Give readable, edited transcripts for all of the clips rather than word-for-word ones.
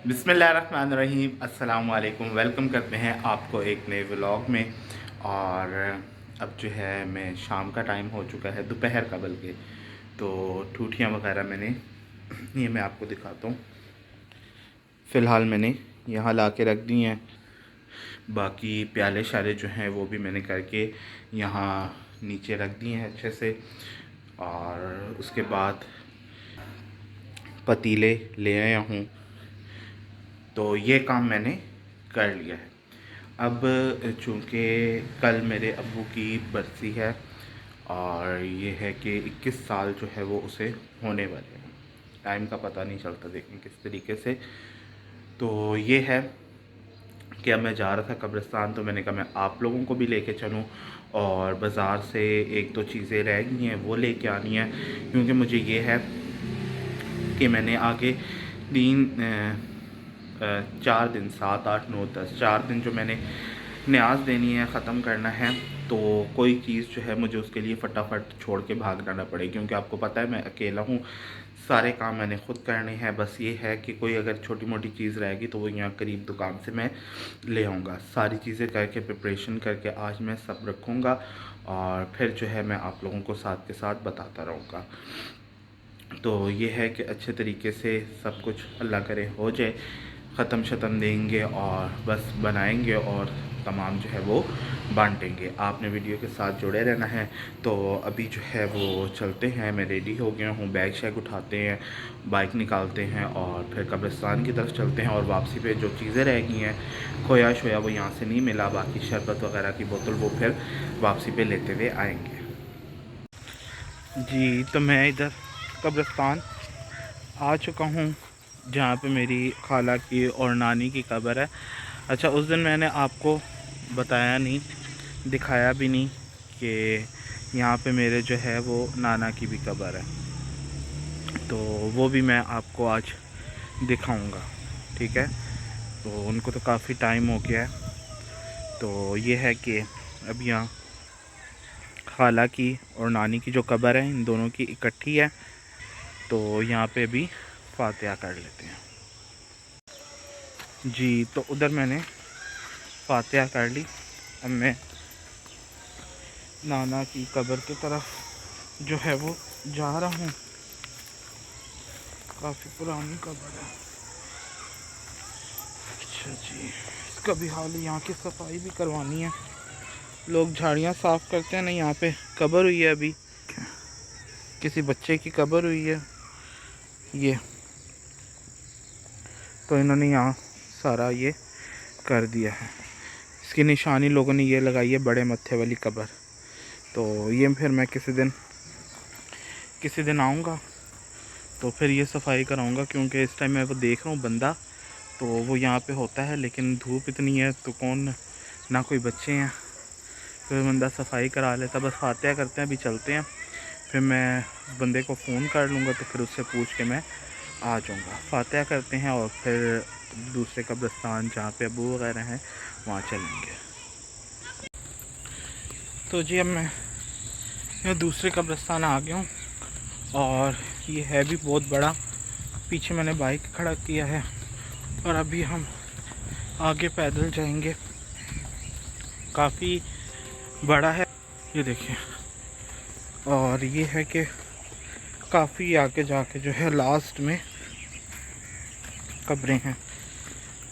बिस्मिल्लाहिर्रहमानिर्रहीम, अस्सलाम वालेकुम। वेलकम करते हैं आपको एक नए व्लॉग में। और अब जो है मैं शाम का टाइम हो चुका है, दोपहर का बल्कि। तो ठूठियाँ वगैरह मैंने ये मैं आपको दिखाता हूँ। फ़िलहाल मैंने यहाँ ला के रख दी हैं। बाकी प्याले शाले जो हैं वो भी मैंने करके यहाँ नीचे रख दिए हैं अच्छे से। और उसके बाद पतीले ले आया हूँ, तो ये काम मैंने कर लिया है। अब चूँकि कल मेरे अब्बू की बरसी है और ये है कि 21 साल जो है वो उसे होने वाले हैं। टाइम का पता नहीं चलता, देखें किस तरीके से। तो ये है कि अब मैं जा रहा था कब्रिस्तान, तो मैंने कहा मैं आप लोगों को भी लेके चलूं। और बाज़ार से एक दो चीज़ें रह गई हैं वो लेके आनी है, क्योंकि मुझे ये है कि मैंने आगे 4 दिन 7 8 9 10 4 दिन जो मैंने न्याज देनी है, ख़त्म करना है। तो कोई चीज़ जो है मुझे उसके लिए फटाफट छोड़ के भागना ना पड़े, क्योंकि आपको पता है मैं अकेला हूँ, सारे काम मैंने खुद करने हैं। बस ये है कि कोई अगर छोटी मोटी चीज़ रहेगी तो वो यहाँ करीब दुकान से मैं ले आऊँगा। सारी चीज़ें करके प्रिपरेशन करके आज मैं सब रखूँगा और फिर जो है मैं आप लोगों को साथ के साथ बताता रहूँगा। तो ये है कि अच्छे तरीके से सब कुछ अल्लाह करे हो जाए, ख़त्म शतम देंगे और बस बनाएंगे और तमाम जो है वो बांटेंगे। आपने वीडियो के साथ जुड़े रहना है। तो अभी जो है वो चलते हैं, मैं रेडी हो गया हूँ, बैग शैग उठाते हैं, बाइक निकालते हैं और फिर कब्रिस्तान की तरफ चलते हैं। और वापसी पे जो चीज़ें रह गई हैं, खोया शोया वो यहाँ से नहीं मिला, बाकी शरबत वगैरह की बोतल वो फिर वापसी पे लेते हुए आएंगे। जी, तो मैं इधर कब्रिस्तान आ चुका हूँ, जहाँ पे मेरी खाला की और नानी की कब्र है। अच्छा, उस दिन मैंने आपको बताया नहीं, दिखाया भी नहीं कि यहाँ पे मेरे जो है वो नाना की भी कब्र है। तो वो भी मैं आपको आज दिखाऊंगा, ठीक है। तो उनको तो काफ़ी टाइम हो गया है। तो ये है कि अब यहाँ खाला की और नानी की जो कब्र है, इन दोनों की इकट्ठी है। तो यहाँ पे भी फातिहा कर लेते हैं। जी, तो उधर मैंने फातिहा कर ली। अब मैं नाना की कब्र की तरफ जो है वो जा रहा हूँ। काफ़ी पुरानी कब्र है। अच्छा जी, इसका भी हाल है, यहाँ की सफाई भी करवानी है। लोग झाड़ियाँ साफ़ करते हैं ना, यहाँ पे कब्र हुई है, अभी किसी बच्चे की कब्र हुई है ये। तो इन्होंने यहाँ सारा ये कर दिया है। इसकी निशानी लोगों ने ये लगाई है, बड़े मत्थे वाली कब्र। तो ये फिर मैं किसी दिन आऊँगा तो फिर ये सफाई कराऊँगा, क्योंकि इस टाइम मैं वो देख रहा हूँ बंदा, तो वो यहाँ पे होता है, लेकिन धूप इतनी है तो कौन, ना कोई बच्चे हैं, फिर बंदा सफाई करा लेता। बस फातिहा करते हैं, अभी चलते हैं, फिर मैं बंदे को फ़ोन कर लूँगा, तो फिर उससे पूछ के मैं आ जाऊँगा। फातिहा करते हैं और फिर दूसरे कब्रिस्तान जहाँ पे अबू वगैरह हैं वहाँ चलेंगे। तो जी, अब मैं दूसरे कब्रिस्तान आ गया हूँ और ये है भी बहुत बड़ा। पीछे मैंने बाइक खड़ा किया है और अभी हम आगे पैदल जाएंगे। काफ़ी बड़ा है ये देखिए। और ये है कि काफ़ी आगे जाके जो है लास्ट में कब्रें हैं।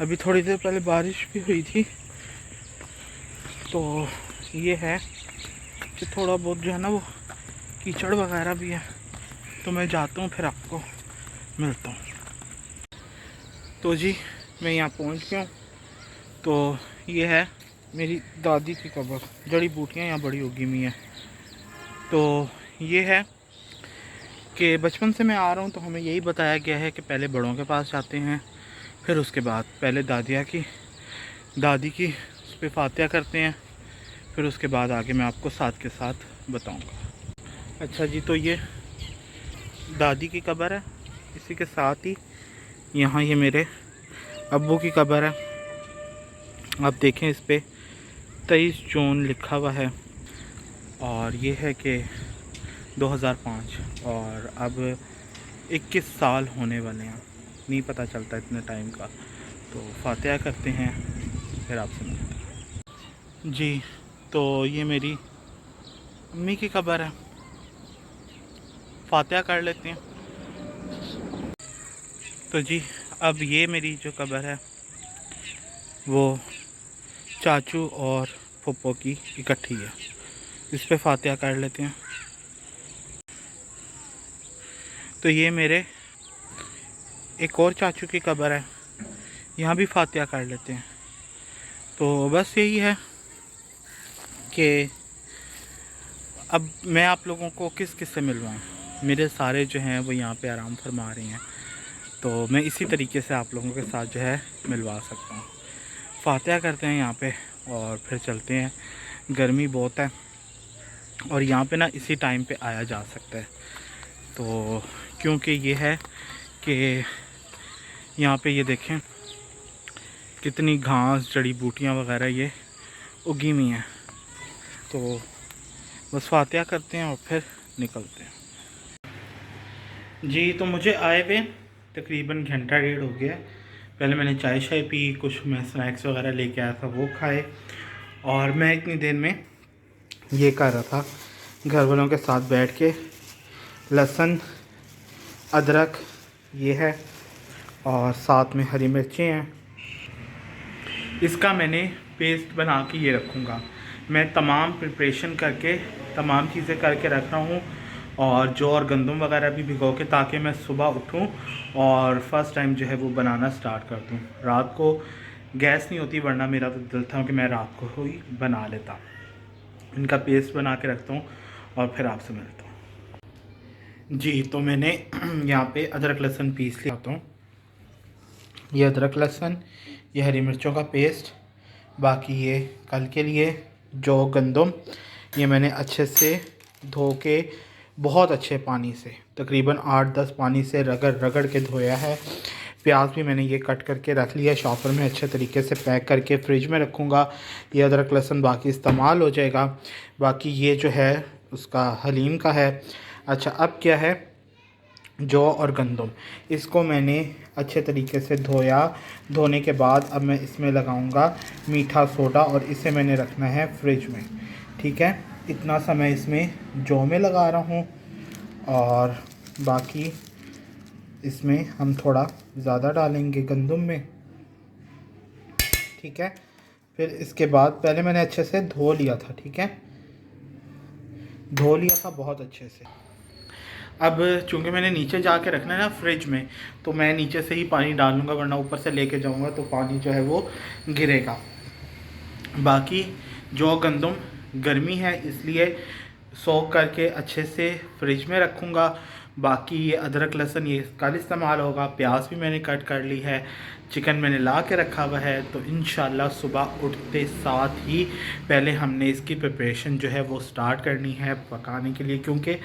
अभी थोड़ी देर पहले बारिश भी हुई थी, तो ये है कि थोड़ा बहुत जो है ना वो कीचड़ वगैरह भी है। तो मैं जाता हूँ, फिर आपको मिलता हूँ। तो जी, मैं यहाँ पहुँच गया हूँ। तो ये है मेरी दादी की कब्र। जड़ी बूटियाँ यहाँ बड़ी उगी हुई हैं। तो ये है कि बचपन से मैं आ रहा हूँ, तो हमें यही बताया गया है कि पहले बड़ों के पास जाते हैं, फिर उसके बाद पहले दादी की उस पर फातिहा करते हैं, फिर उसके बाद आगे मैं आपको साथ के साथ बताऊँगा। अच्छा जी, तो ये दादी की कब्र है, इसी के साथ ही यहाँ ये मेरे अब्बू की कब्र है। आप देखें, इस पर 23 जून लिखा हुआ है और ये है कि 2005, और अब 21 साल होने वाले हैं। नहीं पता चलता इतने टाइम का। तो फातिहा करते हैं, फिर आपसे मिलते हैं। जी, तो ये मेरी अम्मी की कब्र है, फातिहा कर लेते हैं। तो जी, अब ये मेरी जो कब्र है वो चाचू और फुप्पो की इकट्ठी है, इस पे फातिहा कर लेते हैं। तो ये मेरे एक और चाचू की कब्र है, यहाँ भी फातिहा कर लेते हैं। तो बस यही है कि अब मैं आप लोगों को किस किस से मिलवाऊँ। मेरे सारे जो हैं वो यहाँ पे आराम फरमा रहे हैं, तो मैं इसी तरीके से आप लोगों के साथ जो है मिलवा सकता हूँ। फातिहा करते हैं यहाँ पे और फिर चलते हैं। गर्मी बहुत है और यहाँ पे ना इसी टाइम पे आया जा सकता है। तो क्योंकि ये है कि यहाँ पे ये देखें कितनी घास, जड़ी बूटियाँ वगैरह ये उगी हुई हैं। तो बस फातिहा करते हैं और फिर निकलते हैं। जी, तो मुझे आए हुए तकरीबन घंटा डेढ़ हो गया। पहले मैंने चाय शाय पी, कुछ मैं स्नैक्स वगैरह लेके आया था वो खाए, और मैं इतनी देर में ये कर रहा था घर वालों के साथ बैठ के। लहसुन, अदरक ये है और साथ में हरी मिर्चें हैं। इसका मैंने पेस्ट बना के ये रखूँगा। मैं तमाम प्रिपरेशन करके, तमाम चीज़ें करके रख रहा हूँ, और जौ और गंदम वगैरह भी भिगो के, ताकि मैं सुबह उठूँ और फर्स्ट टाइम जो है वो बनाना स्टार्ट कर दूँ। रात को गैस नहीं होती, वरना मेरा तो दिल था कि मैं रात को ही बना लेता। इनका पेस्ट बना के रखता हूँ और फिर आपसे मिलता हूँ। जी, तो मैंने यहाँ पे अदरक लहसुन पीस लिया हूँ। ये अदरक लहसुन, ये हरी मिर्चों का पेस्ट, बाकी ये कल के लिए जौ गंदम, ये मैंने अच्छे से धो के बहुत अच्छे पानी से, तकरीबन 8-10 पानी से रगड़ रगड़ के धोया है। प्याज भी मैंने ये कट करके रख लिया शॉपर में, अच्छे तरीके से पैक करके फ्रिज में रखूँगा। ये अदरक लहसुन बाकी इस्तेमाल हो जाएगा। बाकी ये जो है उसका हलीम का है। अच्छा, अब क्या है, जौ और गंदम, इसको मैंने अच्छे तरीके से धोया। धोने के बाद अब मैं इसमें लगाऊंगा मीठा सोडा, और इसे मैंने रखना है फ्रिज में। ठीक है, इतना समय इसमें जौ में लगा रहा हूँ, और बाकी इसमें हम थोड़ा ज़्यादा डालेंगे गंदम में। ठीक है, फिर इसके बाद पहले मैंने अच्छे से धो लिया था। ठीक है, धो लिया था बहुत अच्छे से। अब चूँकि मैंने नीचे जाके रखना है ना फ्रिज में, तो मैं नीचे से ही पानी डालूँगा, वरना ऊपर से लेके जाऊँगा तो पानी जो है वो गिरेगा। बाकी जौ गंदम गर्मी है इसलिए सोख करके अच्छे से फ्रिज में रखूँगा। बाकी ये अदरक लहसुन ये कल इस्तेमाल होगा। प्याज भी मैंने कट कर ली है, चिकन मैंने ला के रखा हुआ है। तो इंशाल्लाह सुबह उठते साथ ही पहले हमने इसकी प्रिपरेशन जो है वो स्टार्ट करनी है पकाने के लिए, क्योंकि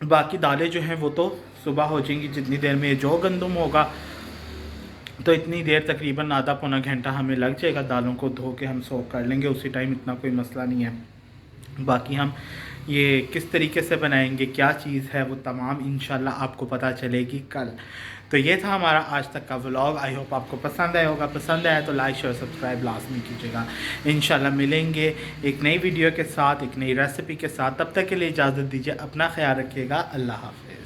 बाकी दालें जो हैं वो तो सुबह हो जाएंगी। जितनी देर में ये जौ गंदम होगा तो इतनी देर तकरीबन आधा पौना घंटा हमें लग जाएगा। दालों को धो के हम सोख कर लेंगे उसी टाइम, इतना कोई मसला नहीं है। बाकी हम ये किस तरीके से बनाएंगे, क्या चीज़ है, वो तमाम इंशाल्लाह आपको पता चलेगी कल। तो ये था हमारा आज तक का व्लॉग। आई होप आपको पसंद आया होगा। पसंद आया तो लाइक शेयर सब्सक्राइब लाजमी कीजिएगा। इंशाल्लाह मिलेंगे एक नई वीडियो के साथ, एक नई रेसिपी के साथ। तब तक के लिए इजाज़त दीजिए, अपना ख्याल रखिएगा। अल्लाह हाफ़िज़।